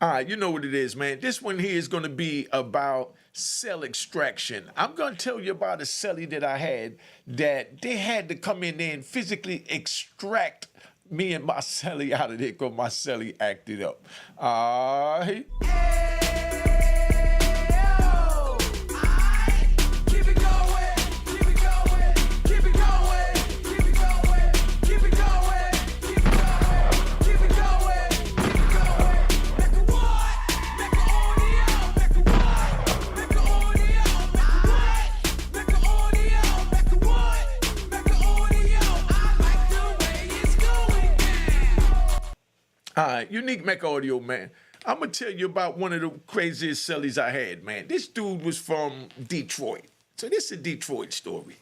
All right, you know what it is, man. This one here is going to be about cell extraction. I'm going to tell you about a cellie that I had that they had to come in there and physically extract me and my cellie out of there because my cellie acted up. All right. All right, Unique Mecca audio, man. I'm gonna tell you about one of the craziest cellies I had, man. This dude was from Detroit. So this is a Detroit story.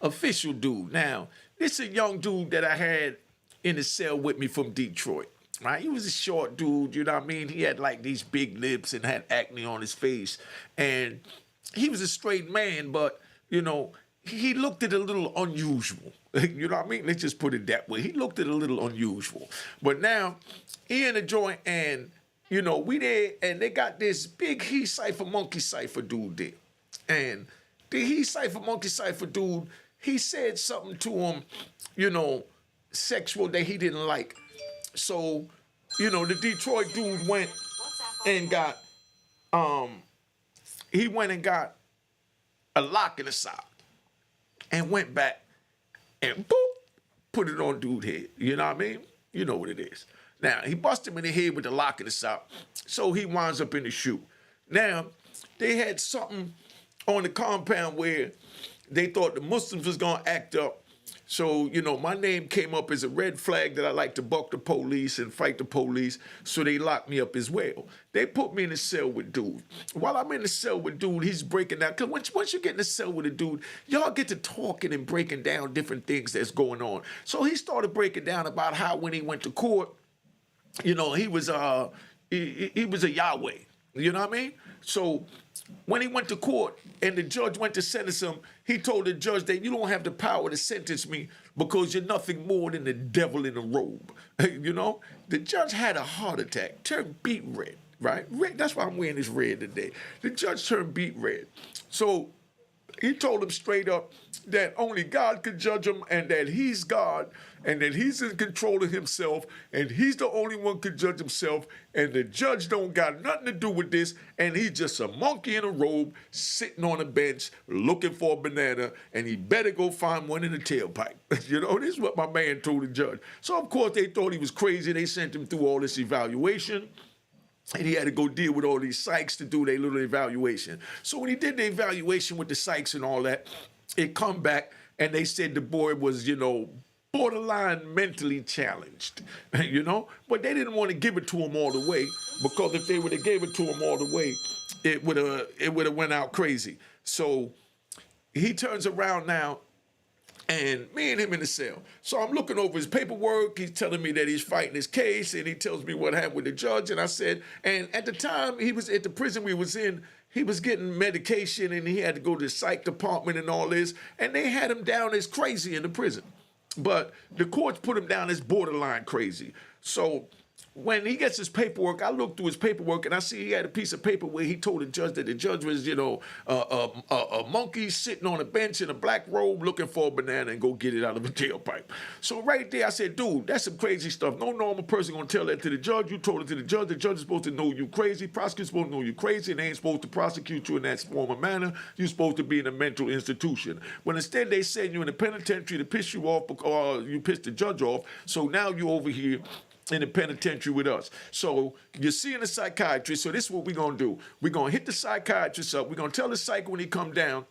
Official dude. Now, this is a young dude that I had in the cell with me from Detroit. Right? He was a short dude, you know what I mean? He had like these big lips and had acne on his face. And he was a straight man, but you know, he looked at it a little unusual. You know what I mean? Let's just put it that way. He looked at it a little unusual. But now, he in the joint and, you know, we there and they got this big he cipher, monkey cipher dude there. And the he cipher, monkey cipher dude, he said something to him, you know, sexual that he didn't like. So, you know, the Detroit dude went and got, he went and got a lock in the sock and went back and boop, put it on dude's head. You know what I mean? You know what it is. Now, he busted him in the head with the lock in the sock, so he winds up in the shoe. Now, they had something on the compound where they thought the Muslims was going to act up. So, you know, my name came up as a red flag that I like to buck the police and fight the police, so they locked me up as well. They put me in a cell with dude. While I'm in the cell with dude, he's breaking down. Because once you get in the cell with a dude, y'all get to talking and breaking down different things that's going on. So he started breaking down about how when he went to court, you know, he was a Yahweh. You know what I mean? So when he went to court and the judge went to sentence him, he told the judge that you don't have the power to sentence me because you're nothing more than the devil in a robe. You know? The judge had a heart attack, turned beet red, right? Red, that's why I'm wearing this red today. The judge turned beet red. So he told him straight up that only God could judge him and that he's God and that he's in control of himself and he's the only one could judge himself and the judge don't got nothing to do with this and he's just a monkey in a robe sitting on a bench looking for a banana and he better go find one in the tailpipe. You know, this is what my man told the judge. So, of course, they thought he was crazy. They sent him through all this evaluation. And he had to go deal with all these psychs to do their little evaluation. So when he did the evaluation with the psychs and all that, it come back and they said the boy was, you know, borderline mentally challenged, you know? But they didn't want to give it to him all the way because if they would have gave it to him all the way, it would have went out crazy. So he turns around now and me and him in the cell. So I'm looking over his paperwork. He's telling me that he's fighting his case, and he tells me what happened with the judge. And I said, and at the time he was at the prison we was in, he was getting medication, and he had to go to the psych department and all this, and they had him down as crazy in the prison. But the courts put him down as borderline crazy. So when he gets his paperwork, I look through his paperwork and I see he had a piece of paper where he told the judge that the judge was, you know, a monkey sitting on a bench in a black robe looking for a banana and go get it out of a tailpipe. So right there, I said, dude, that's some crazy stuff. No normal person gonna tell that to the judge. You told it to the judge. The judge is supposed to know you crazy. Prosecutor's supposed to know you crazy, and they ain't supposed to prosecute you in that form of manner. You're supposed to be in a mental institution. When instead they send you in the penitentiary to piss you off because you pissed the judge off. So now you over here in the penitentiary with us. So you're seeing a psychiatrist. So this is what we're going to do. We're going to hit the psychiatrist up. We're going to tell the psych when he come down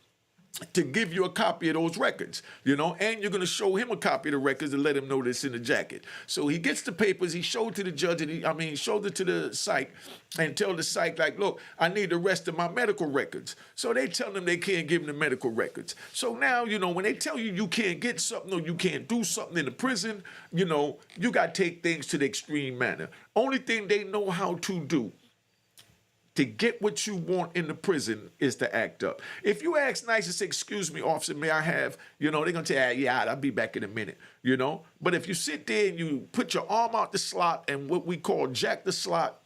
to give you a copy of those records, you know, and you're going to show him a copy of the records and let him know this in the jacket. So he gets the papers, he showed it to the judge, and he showed it to the psych and tell the psych, like, look, I need the rest of my medical records. So they tell him they can't give him the medical records. So now, you know, when they tell you you can't get something or you can't do something in the prison, you know, you got to take things to the extreme manner. Only thing they know how to do to get what you want in the prison is to act up. If you ask nice and say, excuse me, officer, may I have, you know, they're going to tell you, yeah, I'll be back in a minute, you know. But if you sit there and you put your arm out the slot and what we call jack the slot,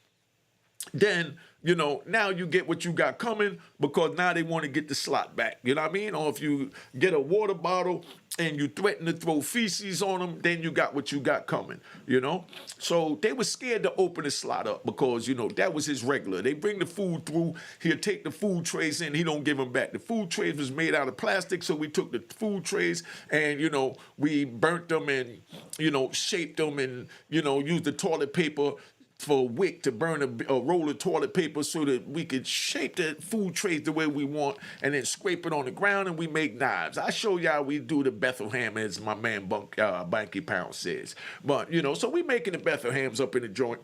then, now you get what you got coming, because now they want to get the slot back. You know what I mean? Or if you get a water bottle and you threaten to throw feces on them, then you got what you got coming, So they were scared to open the slot up because, that was his regular. They bring the food through, he'll take the food trays in, he don't give them back. The food trays was made out of plastic, so we took the food trays and, we burnt them and, shaped them and, used the toilet paper for a wick to burn a roll of toilet paper so that we could shape the food trays the way we want and then scrape it on the ground, and we make knives. I show y'all we do the Bethlehem, as my man Banky Pound says. But, so we making the Bethlehams up in the joint.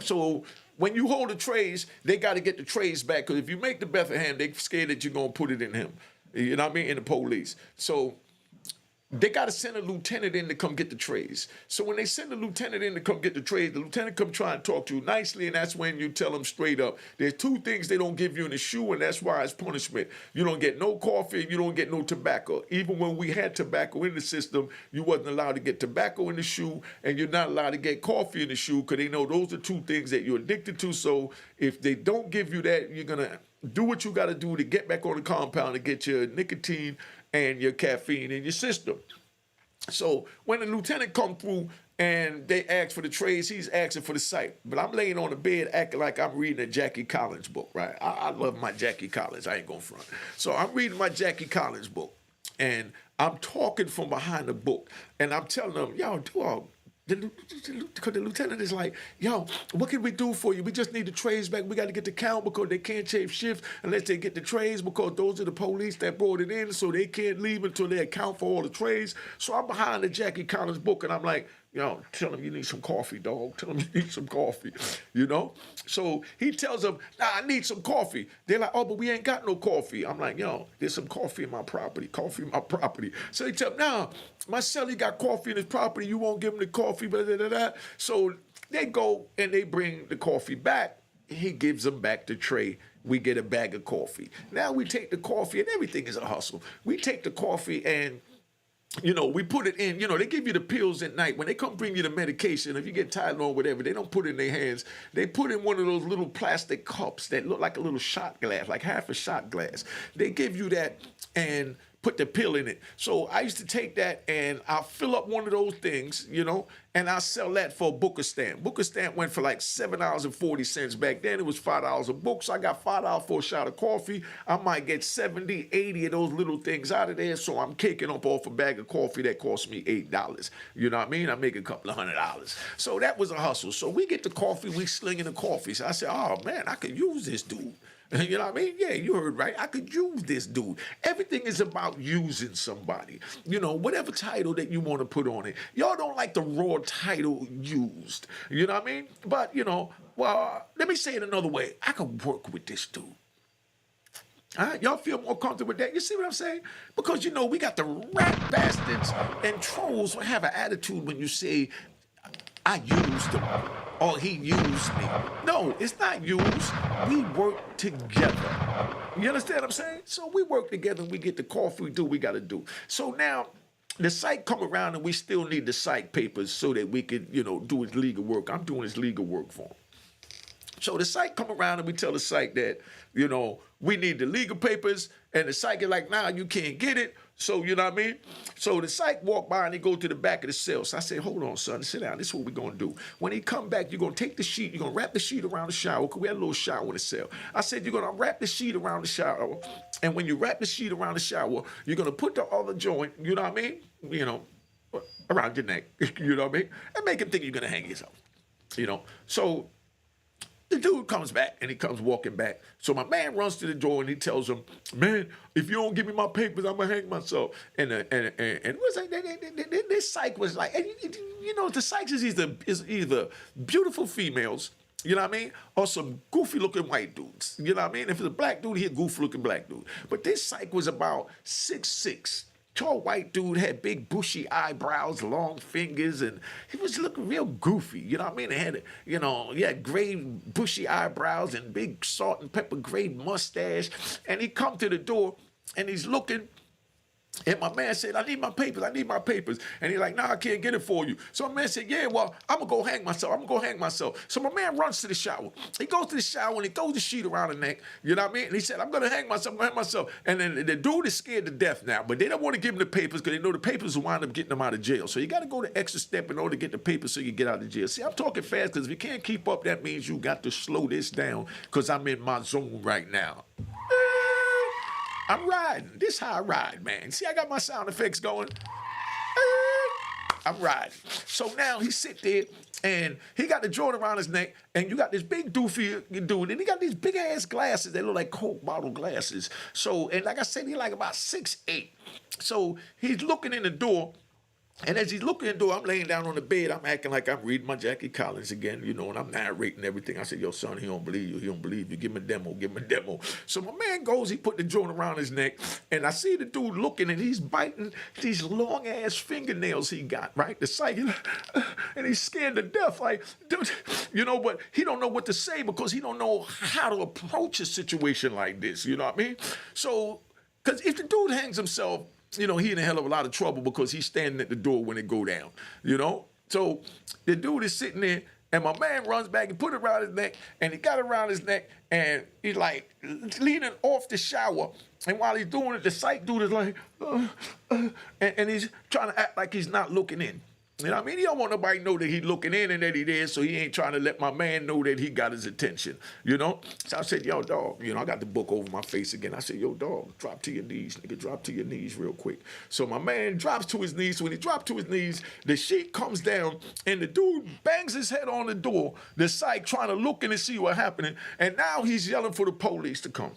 So when you hold the trays, they got to get the trays back, because if you make the Bethlehem, they scared that you're going to put it in him. You know what I mean? In the police. So they got to send a lieutenant in to come get the trays. So when they send the lieutenant in to come get the trays, the lieutenant come try and talk to you nicely, and that's when you tell them straight up, there's two things they don't give you in the shoe, and that's why it's punishment. You don't get no coffee, you don't get no tobacco. Even when we had tobacco in the system, you wasn't allowed to get tobacco in the shoe, and you're not allowed to get coffee in the shoe, because they know those are two things that you're addicted to. So if they don't give you that, you're going to do what you got to do to get back on the compound and get your nicotine and your caffeine in your system. So when the lieutenant come through and they ask for the trays, he's asking for the site. But I'm laying on the bed acting like I'm reading a Jackie Collins book, right? I love my Jackie Collins. I ain't gonna front. So I'm reading my Jackie Collins book, and I'm talking from behind the book, and I'm telling them, yo, because the lieutenant is like, yo, what can we do for you? We just need the trays back. We got to get the count, because they can't change shift unless they get the trays, because those are the police that brought it in, so they can't leave until they account for all the trays. So I'm behind the Jackie Collins book, and I'm like, tell him you need some coffee, dog. Tell him you need some coffee, So he tells them, nah, I need some coffee. They're like, oh, but we ain't got no coffee. I'm like, there's some coffee in my property, So he tells them, nah, my cellie got coffee in his property. You won't give him the coffee, blah, blah, blah, blah. So they go and they bring the coffee back. He gives them back the tray. We get a bag of coffee. Now we take the coffee, and everything is a hustle. We take the coffee and we put it in, they give you the pills at night. When they come bring you the medication, if you get Tylenol or whatever, they don't put it in their hands. They put in one of those little plastic cups that look like a little shot glass, like half a shot glass. They give you that and put the pill in it. So I used to take that and I'll fill up one of those things, and I'll sell that for a Booker stamp. Booker stamp went for like $7.40 back then. It was $5 a book. So I got $5 for a shot of coffee. I might get 70, 80 of those little things out of there. So I'm caking up off a bag of coffee that cost me $8. You know what I mean? I make a couple of $100. So that was a hustle. So we get the coffee, we slinging the coffee. So I said, oh man, I could use this dude. You know what I mean? Yeah, you heard right. I could use this dude. Everything is about using somebody. Whatever title that you want to put on it. Y'all don't like the raw title used. You know what I mean? But, well, let me say it another way. I could work with this dude. All right? Y'all feel more comfortable with that? You see what I'm saying? Because, we got the rat bastards and trolls who have an attitude when you say, I used him, or he used me. No, it's not used. We work together. You understand what I'm saying? So we work together and we get the coffee, we do what we got to do. So now the psych come around and we still need the psych papers so that we can, do his legal work. I'm doing his legal work for him. So the psych come around and we tell the psych that, we need the legal papers, and the psych is like, nah, you can't get it. So, you know what I mean? So the psych walk by and he go to the back of the cell. So I say, hold on, son, sit down. This is what we're going to do. When he come back, you're going to take the sheet, you're going to wrap the sheet around the shower, because we had a little shower in the cell. I said, you're going to wrap the sheet around the shower, and when you wrap the sheet around the shower, you're going to put the other joint, you know what I mean? Around your neck, you know what I mean? And make him think you're going to hang yourself, So the dude comes back and he comes walking back. So my man runs to the door and he tells him, man, if you don't give me my papers, I'm going to hang myself. And it was like, this psych was like, and the psych is either beautiful females, you know what I mean, or some goofy looking white dudes. You know what I mean? If it's a black dude, he's a goofy looking black dude. But this psych was about 6'6". Tall white dude, had big bushy eyebrows, long fingers, and he was looking real goofy. You know what I mean? He had, he had gray bushy eyebrows and big salt and pepper gray mustache. And he come to the door and he's looking, And my man said, I need my papers, I need my papers. And he's like, nah, I can't get it for you. So my man said, yeah, well, I'm going to go hang myself. I'm going to go hang myself. So my man runs to the shower. He goes to the shower and he throws the sheet around the neck. You know what I mean? And he said, I'm going to hang myself, I'm going to hang myself. And then the dude is scared to death now, but they don't want to give him the papers because they know the papers will wind up getting him out of jail. So you got to go the extra step in order to get the papers so you get out of jail. See, I'm talking fast because if you can't keep up, that means you got to slow this down because I'm in my zone right now. I'm riding. This how I ride, man. See, I got my sound effects going. I'm riding. So now he sit there and he got the joint around his neck, and you got this big doofy dude, and he got these big ass glasses that look like Coke bottle glasses. So, and like I said, he like about 6'8". So he's looking in the door. And as he's looking in the door, I'm laying down on the bed. I'm acting like I'm reading my Jackie Collins again, you know, and I'm narrating everything. I said, yo, son, he don't believe you. He don't believe you. Give him a demo. Give him a demo. So my man goes, he put the joint around his neck, and I see the dude looking, and he's biting these long-ass fingernails he got, right? The psych, and he's scared to death. Like, dude, you know, but he don't know what to say because he don't know how to approach a situation like this, you know what I mean? So, because if the dude hangs himself, you know, he in a hell of a lot of trouble because he's standing at the door when it go down, you know? So the dude is sitting there, and my man runs back and put it around his neck, and he got it around his neck, and he's like leaning off the shower. And while he's doing it, the psych dude is like, and he's trying to act like he's not looking in. You know what I mean? He don't want nobody to know that he's looking in and that he there, so he ain't trying to let my man know that he got his attention, you know? So I said, yo, dog, you know, I got the book over my face again. I said, yo, dog, drop to your knees, nigga, drop to your knees real quick. So my man drops to his knees. So when he dropped to his knees, the sheet comes down, and the dude bangs his head on the door, the psych trying to look in and see what's happening, and now he's yelling for the police to come.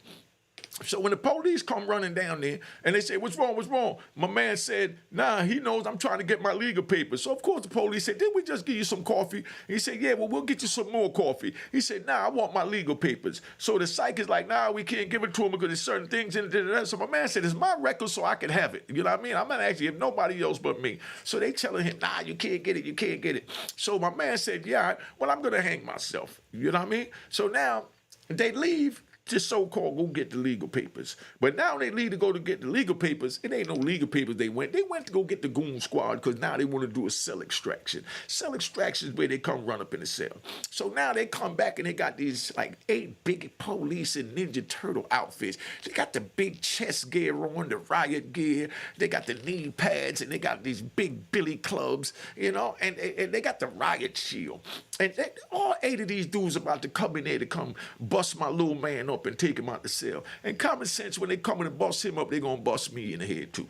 So when the police come running down there and they say, what's wrong, what's wrong? My man said, nah, he knows I'm trying to get my legal papers. So of course the police said, didn't we just give you some coffee? He said, yeah, well, we'll get you some more coffee. He said, nah, I want my legal papers. So the psych is like, nah, we can't give it to him because there's certain things in it. So my man said, it's my record so I can have it. You know what I mean? I'm not actually give nobody else but me. So they telling him, nah, you can't get it, you can't get it. So my man said, yeah, well, I'm going to hang myself. You know what I mean? So now they leave just so-called go get the legal papers. But now they leave to go to get the legal papers. It ain't no legal papers they went. They went to go get the goon squad because now they want to do a cell extraction. Cell extraction is where they come run up in the cell. So now they come back and they got these like 8 big police and Ninja Turtle outfits. They got the big chest gear on, the riot gear. They got the knee pads and they got these big billy clubs, you know, and they got the riot shield. And all 8 of these dudes about to come in there to come bust my little man up and take him out the cell. And common sense, when they come in and bust him up, they're going to bust me in the head too.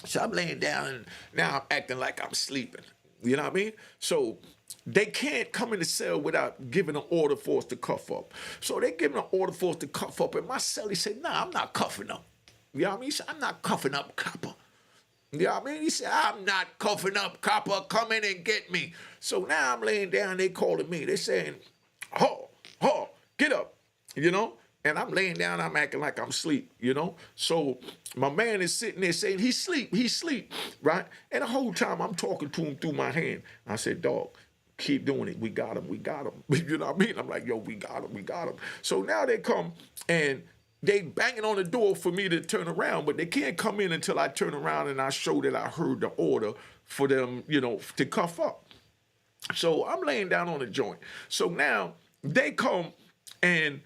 So I'm laying down and now I'm acting like I'm sleeping. You know what I mean? So they can't come in the cell without giving an order for us to cuff up. So they give an order for us to cuff up. And my cellie said, nah, I'm not cuffing up. You know what I mean? He said, I'm not cuffing up, copper. You know what I mean? He said, I'm not cuffing up, copper. Come in and get me. So now I'm laying down. They calling me. They saying, get up. You know? And I'm laying down, I'm acting like I'm asleep, you know? So my man is sitting there saying, he's asleep, right? And the whole time I'm talking to him through my hand. I said, dog, keep doing it. We got him. You know what I mean? I'm like, yo, we got him. So now they come and they banging on the door for me to turn around, but they can't come in until I turn around and I show that I heard the order for them, you know, to cuff up. So I'm laying down on the joint. So now they come and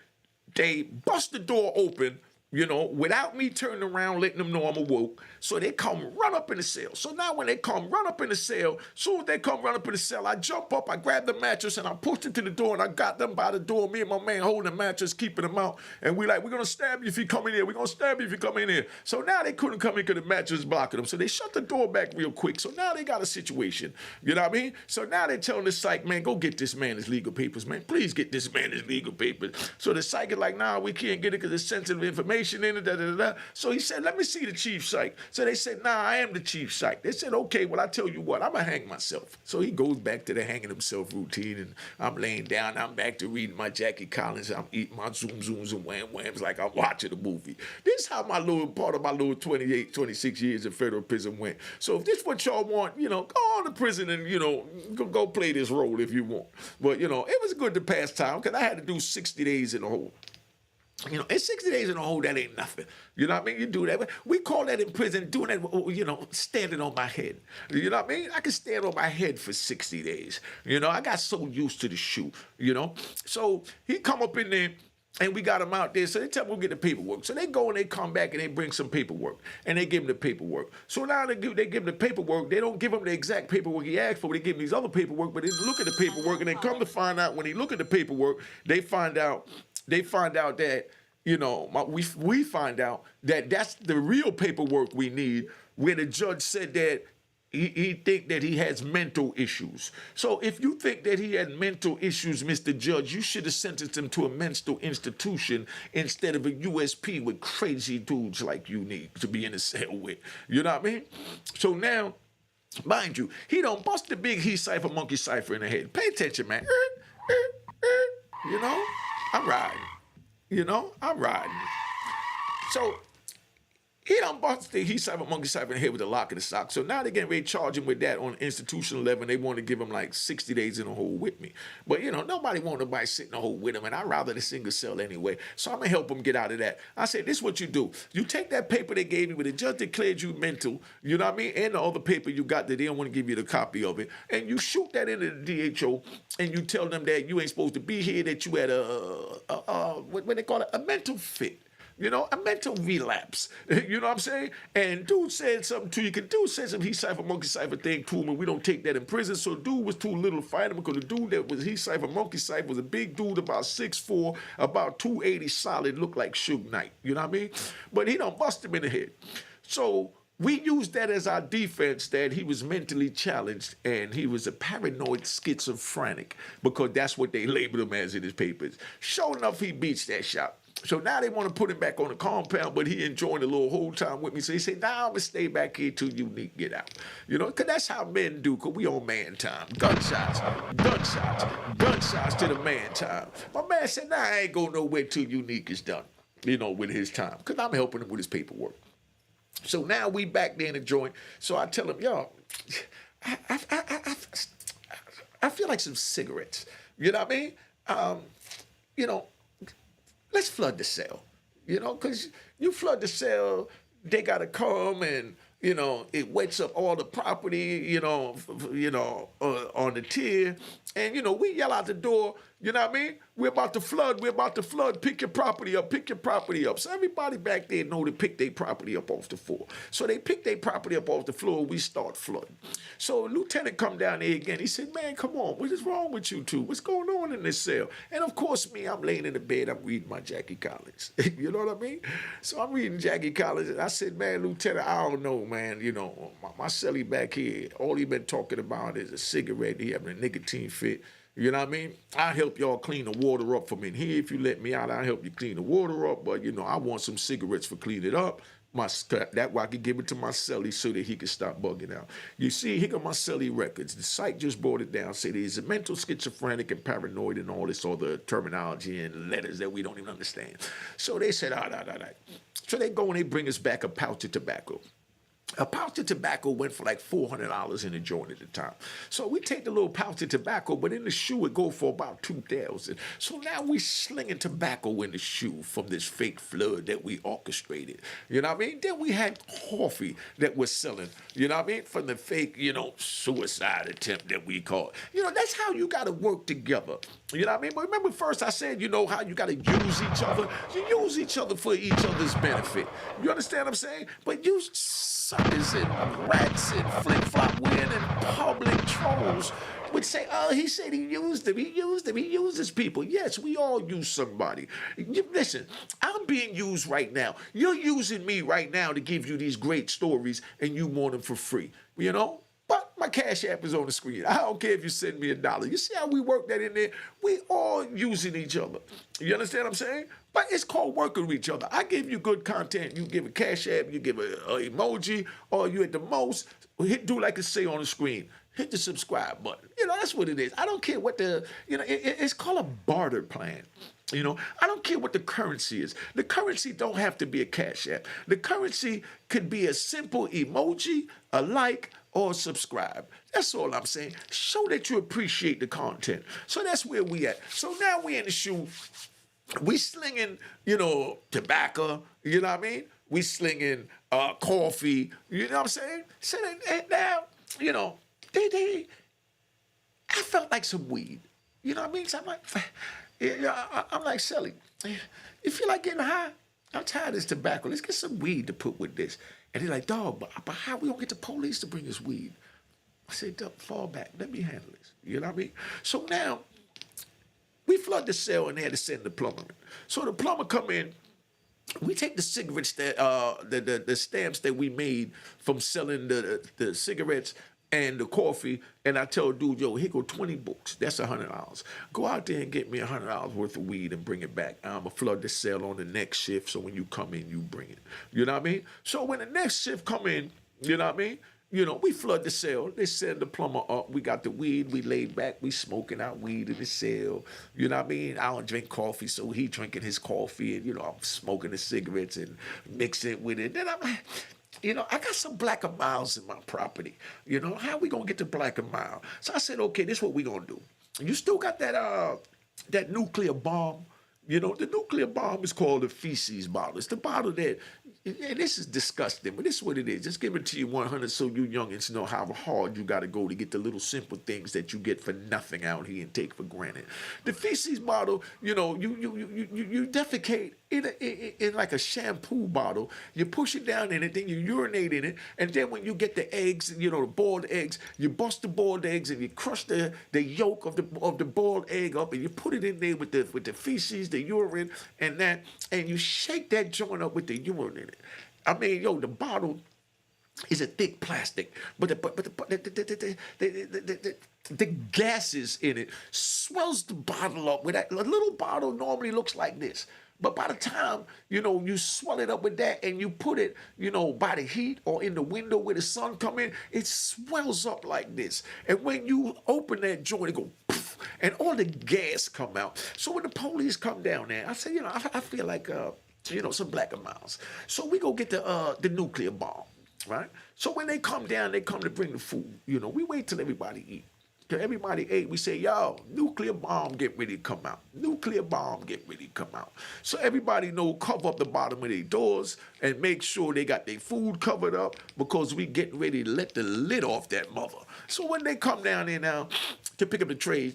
they bust the door open, you know, without me turning around, letting them know I'm awoke. So they come run up in the cell. So now when they come run up in the cell, soon as they come run up in the cell, I jump up, I grab the mattress, and I pushed it to the door, and I got them by the door. Me and my man holding the mattress, keeping them out. And we're going to stab you if you come in here. We're going to stab you if you come in here. So now they couldn't come in because the mattress was blocking them. So they shut the door back real quick. So now they got a situation. You know what I mean? So now they're telling the psych, man, go get this man his legal papers, man. Please get this man his legal papers. So the psych is like, nah, we can't get it because there's sensitive information in it. So he said, let me see the chief psych. So they said, nah, I am the chief psych. They said, okay, well, I tell you what, I'm going to hang myself. So he goes back to the hanging himself routine, and I'm laying down. I'm back to reading my Jackie Collins. I'm eating my zoom, zooms, and wham, whams like I'm watching a movie. This is how my little part of my little 28, 26 years in federal prison went. So if this is what y'all want, you know, go on to prison and, you know, go play this role if you want. But, you know, it was good to pass time because I had to do 60 days in the hole. And 60 days in a hole, that ain't nothing. You know what I mean? You do that. We call that in prison doing that, standing on my head. You know what I mean? I can stand on my head for 60 days. I got so used to the shoe. So he come up in there, and we got him out there. So they tell him, go get the paperwork. So they go and they come back and they bring some paperwork. And they give him the paperwork. So now they give him the paperwork. They don't give him the exact paperwork he asked for. They give him these other paperwork. But they look at the paperwork, and they come to find out, when they look at the paperwork, they find out that, we find out that that's the real paperwork we need, where the judge said that he think that he has mental issues. So if you think that he had mental issues, Mr. Judge, you should have sentenced him to a mental institution instead of a USP with crazy dudes like you need to be in a cell with. You know what I mean? So now, mind you, he don't bust the big he cipher, monkey cipher in the head. Pay attention, man. I'm riding. So he done bust the he cipher, monkey cipher in the head with a lock in the sock. So now they're getting ready to charge him with that on institutional level. They want to give him like 60 days in a hole with me. But, nobody want nobody sit in a hole with him, and I'd rather the single cell anyway. So I'm going to help him get out of that. I said, this is what you do. You take that paper they gave you where the judge declared you mental, you know what I mean, and the other paper you got that they don't want to give you the copy of it, and you shoot that into the DHO, and you tell them that you ain't supposed to be here, that you had what they call it, a mental fit. A mental relapse. You know what I'm saying? And dude said something to you. Dude said some he cipher, monkey cipher thing to him, and we don't take that in prison. So dude was too little to fight him, because the dude that was he cipher, monkey cipher was a big dude, about 6'4", about 280 solid, looked like Suge Knight. You know what I mean? But he done bust him in the head. So we used that as our defense, that he was mentally challenged and he was a paranoid schizophrenic, because that's what they labeled him as in his papers. Sure enough, he beats that shot. So now they want to put him back on the compound, but he enjoying the little whole time with me. So he said, nah, I'm going to stay back here till Unique get out. Because that's how men do, because we on man time. Gunshots to the man time. My man said, nah, I ain't going nowhere till Unique is done, with his time, because I'm helping him with his paperwork. So now we back there in the joint. So I tell him, yo, I feel like some cigarettes. You know what I mean? Let's flood the cell, because you flood the cell, they got to come and, it wets up all the property, on the tier. And, we yell out the door, you know what I mean? We're about to flood. Pick your property up. So everybody back there know to pick their property up off the floor. So they pick their property up off the floor, we start flooding. So Lieutenant come down there again. He said, man, come on, what is wrong with you two? What's going on in this cell? And of course, me, I'm laying in the bed, I'm reading my Jackie Collins. You know what I mean? So I'm reading Jackie Collins, and I said, man, Lieutenant, I don't know, man. My cellie back here, all he been talking about is a cigarette. He having a nicotine fit. You know what I mean? I'll help y'all clean the water up from in here. If you let me out, I'll help you clean the water up. But, I want some cigarettes for cleaning it up. That way I can give it to my cellie so that he can stop bugging out. You see, here got my cellie records. The site just brought it down. Said he's a mental schizophrenic and paranoid and all this other terminology and letters that we don't even understand. So they said, all right. So they go and they bring us back a pouch of tobacco. A pouch of tobacco went for like $400 in the joint at the time. So we take the little pouch of tobacco, but in the shoe it go for about $2,000. So now we slinging tobacco in the shoe from this fake flood that we orchestrated. You know what I mean? Then we had coffee that we're selling, you know what I mean? From the fake, suicide attempt that we call it. That's how you got to work together. You know what I mean? But remember first I said, how you got to use each other? You use each other for each other's benefit. You understand what I'm saying? But you suckers and rats and flip-flop wearing and public trolls would say, oh, he said he used them. He uses people. Yes, we all use somebody. Listen, I'm being used right now. You're using me right now to give you these great stories, and you want them for free, But my Cash App is on the screen. I don't care if you send me $1. You see how we work that in there? We all using each other. You understand what I'm saying? But it's called working with each other. I give you good content. You give a Cash App, you give a emoji, or you at the most, do like it say on the screen. Hit the subscribe button. That's what it is. I don't care what it's called a barter plan. I don't care what the currency is. The currency don't have to be a Cash App. The currency could be a simple emoji, a like, or subscribe. That's all I'm saying. Show that you appreciate the content. So that's where we at. So now we in the shoe. We slinging, tobacco, you know what I mean? We slinging coffee, you know what I'm saying? So and now, you know, they I felt like some weed. You know what I mean? So I'm like, yeah, I'm like, Shelly, you feel like getting high? I'm tired of this tobacco. Let's get some weed to put with this. And he's like, dog, but how we gonna get the police to bring us weed? I said, dog, fall back. Let me handle this. You know what I mean? So now we flood the cell and they had to send the plumber in. So the plumber come in. We take the cigarettes that the stamps that we made from selling the cigarettes and the coffee, and I tell dude, yo, here go 20 books. That's $100. Go out there and get me $100 worth of weed and bring it back. I'ma flood the cell on the next shift, so when you come in, you bring it. You know what I mean? So when the next shift come in, you know what I mean? We flood the cell. They send the plumber up. We got the weed. We laid back. We smoking our weed in the cell. You know what I mean? I don't drink coffee, so he drinking his coffee, and I'm smoking the cigarettes and mixing it with it. Then I'm like, I got some black and miles in my property. How we gonna get the black and mile? So I said, okay, this is what we gonna do. You still got that nuclear bomb? The nuclear bomb is called the feces bottle. It's the bottle that, and this is disgusting, but this is what it is. Just give it to you 100 so you youngins know how hard you got to go to get the little simple things that you get for nothing out here and take for granted. The feces bottle, you defecate in like a shampoo bottle. You push it down in it, then you urinate in it, and then when you get the eggs, the boiled eggs, you bust the boiled eggs and you crush the yolk of the boiled egg up and you put it in there with the feces, the urine, and you shake that joint up with the urine in it. I mean, the bottle is a thick plastic, but the gases in it swells the bottle up. With that, a little bottle normally looks like this. But by the time, you swell it up with that and you put it, by the heat or in the window where the sun come in, it swells up like this. And when you open that joint, it go poof, and all the gas come out. So when the police come down there, I say, I feel like, some black and miles. So we go get the nuclear bomb, right? So when they come down, they come to bring the food. We wait till everybody eat. Till everybody ate, we say, yo, nuclear bomb get ready to come out. Nuclear bomb get ready to come out. So everybody know, cover up the bottom of their doors and make sure they got their food covered up because we getting ready to let the lid off that mother. So when they come down there now to pick up the trays,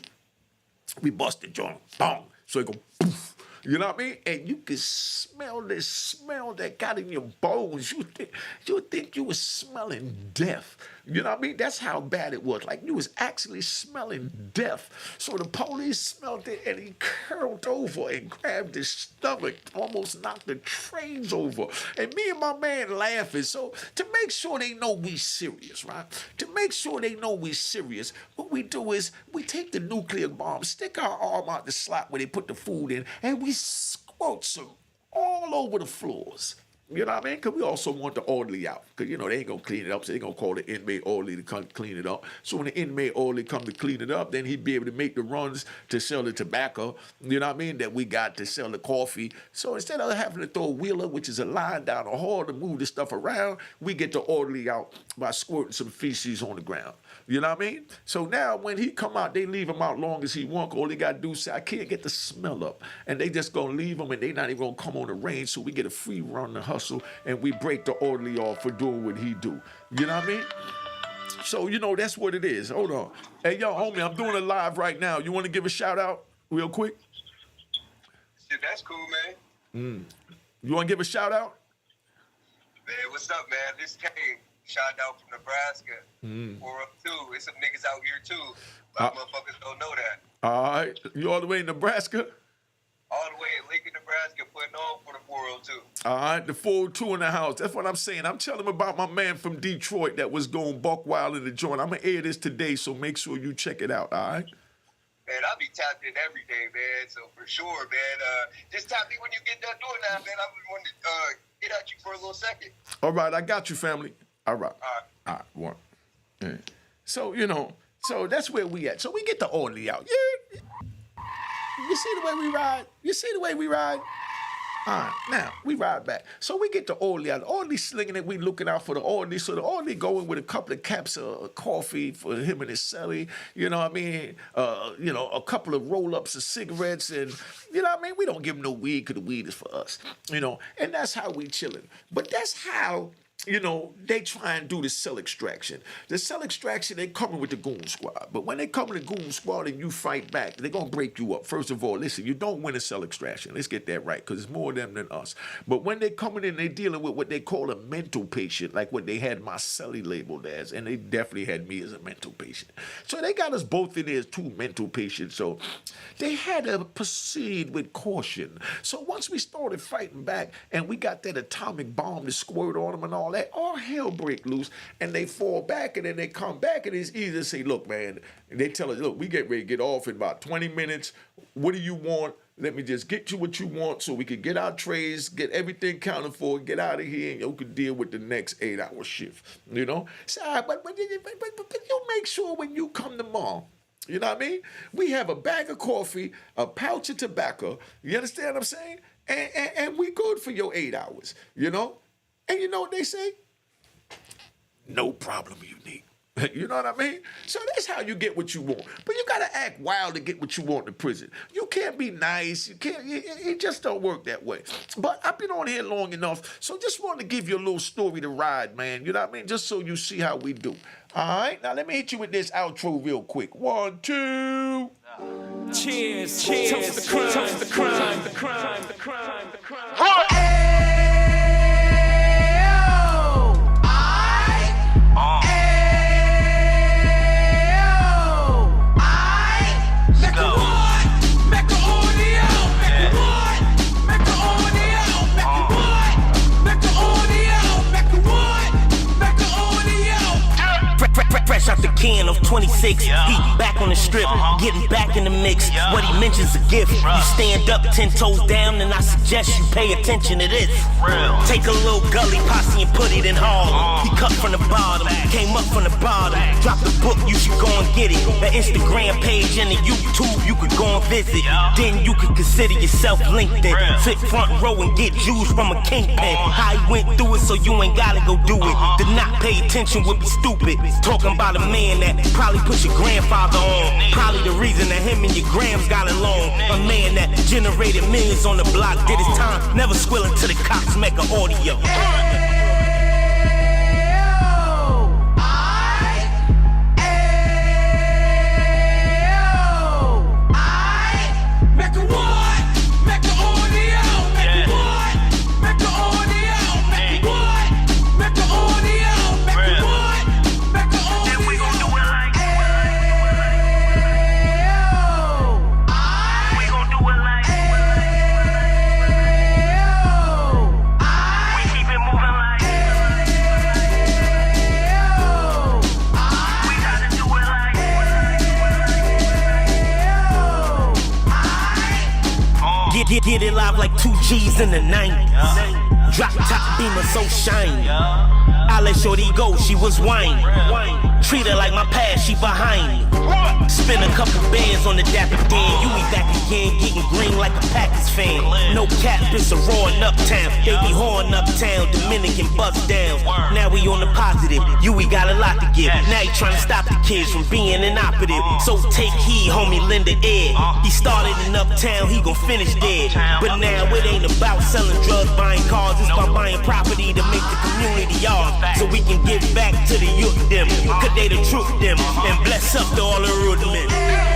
we bust the joint, bong. So it go poof. You know what I mean? And you can smell this smell that got in your bones. You think you was smelling death. You know what I mean? That's how bad it was. Like you was actually smelling death. So the police smelled it and he curled over and grabbed his stomach, almost knocked the trays over. And me and my man laughing. So to make sure they know we serious, right? To make sure they know we serious, what we do is we take the nuclear bomb, stick our arm out the slot where they put the food in, and we squirt some all over the floors. You know what I mean? Because we also want the orderly out. Because, they ain't going to clean it up, so they going to call the inmate orderly to come clean it up. So when the inmate orderly come to clean it up, then he'd be able to make the runs to sell the tobacco, you know what I mean, that we got to sell the coffee. So instead of having to throw a wheeler, which is a line down the hall to move the stuff around, we get the orderly out by squirting some feces on the ground. You know what I mean? So now when he come out, they leave him out long as he want. All they got to do is say, I can't get the smell up. And they just going to leave him, and they not even going to come on the range, so we get a free run to hustle, and we break the orderly off for doing what he do. You know what I mean? So, that's what it is. Hold on. Hey, yo, homie, I'm doing it live right now. You want to give a shout out real quick? Shit, that's cool, man. You want to give a shout out? Man, what's up, man? This Kane. Shout out from Nebraska. 402. It's some niggas out here too. But motherfuckers don't know that. All right. You all the way in Nebraska? All the way in Lincoln, Nebraska, putting on for the 402. All right, the 402 in the house. That's what I'm saying. I'm telling them about my man from Detroit that was going buck wild in the joint. I'm going to air this today, so make sure you check it out, all right? Man, I'll be tapped in every day, man. So for sure, man. Just tap me when you get done doing that, man. I want to get at you for a little second. All right, I got you, family. All right. One. Yeah. So, so that's where we at. So we get the orderly out. Yeah. You see the way we ride? You see the way we ride? All right, now we ride back. So we get to Orly. Orly slinging it. We looking out for the Orly. So the Orly going with a couple of caps of coffee for him and his celly. You know what I mean? A couple of roll-ups of cigarettes, and you know what I mean? We don't give him no weed because the weed is for us. And that's how we chilling. But that's how. They try and do the cell extraction. The cell extraction, they coming with the goon squad. But when they come with the goon squad and you fight back, they're going to break you up. First of all, listen, you don't win a cell extraction. Let's get that right, because it's more them than us. But when they coming in, they dealing with what they call a mental patient, like what they had my celly labeled as, and they definitely had me as a mental patient. So they got us both in there as two mental patients. So they had to proceed with caution. So once we started fighting back and we got that atomic bomb to squirt on them and all that, all hell break loose, and they fall back, and then they come back, and it's easy to say, look, man, and they tell us, look, we get ready to get off in about 20 minutes. What do you want? Let me just get you what you want so we can get our trays, get everything counted for, get out of here, and you can deal with the next 8-hour shift, So, but you make sure when you come tomorrow, you know what I mean? We have a bag of coffee, a pouch of tobacco, you understand what I'm saying? And we good for your 8 hours, And you know what they say? No problem, Unique. You know what I mean? So that's how you get what you want. But you gotta act wild to get what you want in prison. You can't be nice. You can't. It just don't work that way. But I've been on here long enough, so just want to give you a little story to ride, man. You know what I mean? Just so you see how we do. All right. Now let me hit you with this outro real quick. 1, 2. Cheers. Toast the crime. Toast the crime. The crime. The crime. The crime. Fresh out the can of 26, he back on the strip, getting back in the mix. What he mentions a gift. You stand up 10 toes down, and I suggest you pay attention to this. Take a little gully posse and put it in Harlem. He cut from the bottom, came up from the bottom. Drop the book, you should go and get it. The Instagram page and the YouTube, you could go and visit. Then you could consider yourself LinkedIn. Sit front row and get Jews from a kingpin. How he went through it, so you ain't gotta go do it. To not pay attention would be stupid. Talking about a man that probably put your grandfather on. Probably the reason that him and your grams got along. A man that generated millions on the block, did his time, never squilling to the cops, Mecca audio. Get it live like 2 G's in the 90s. Drop top beamer so shiny. I let shorty go, she was whining. Treat her like my past, she behind me. Spend a couple bands on the dapper Dan. You be back again, getting green like a Packers fan. No cap, it's a roaring uptown. They be horn uptown, Dominican bust down. Now we on the positive, we got a lot to give. Now he trying to stop the kids from being inoperative. So take heed, homie, lend an ear. He started in uptown, he gon' finish dead. But now it ain't about selling drugs, buying cars. It's about buying property to make the community ours. So we can give back to the youth them. Cause they the truth them. And bless up to all the root men.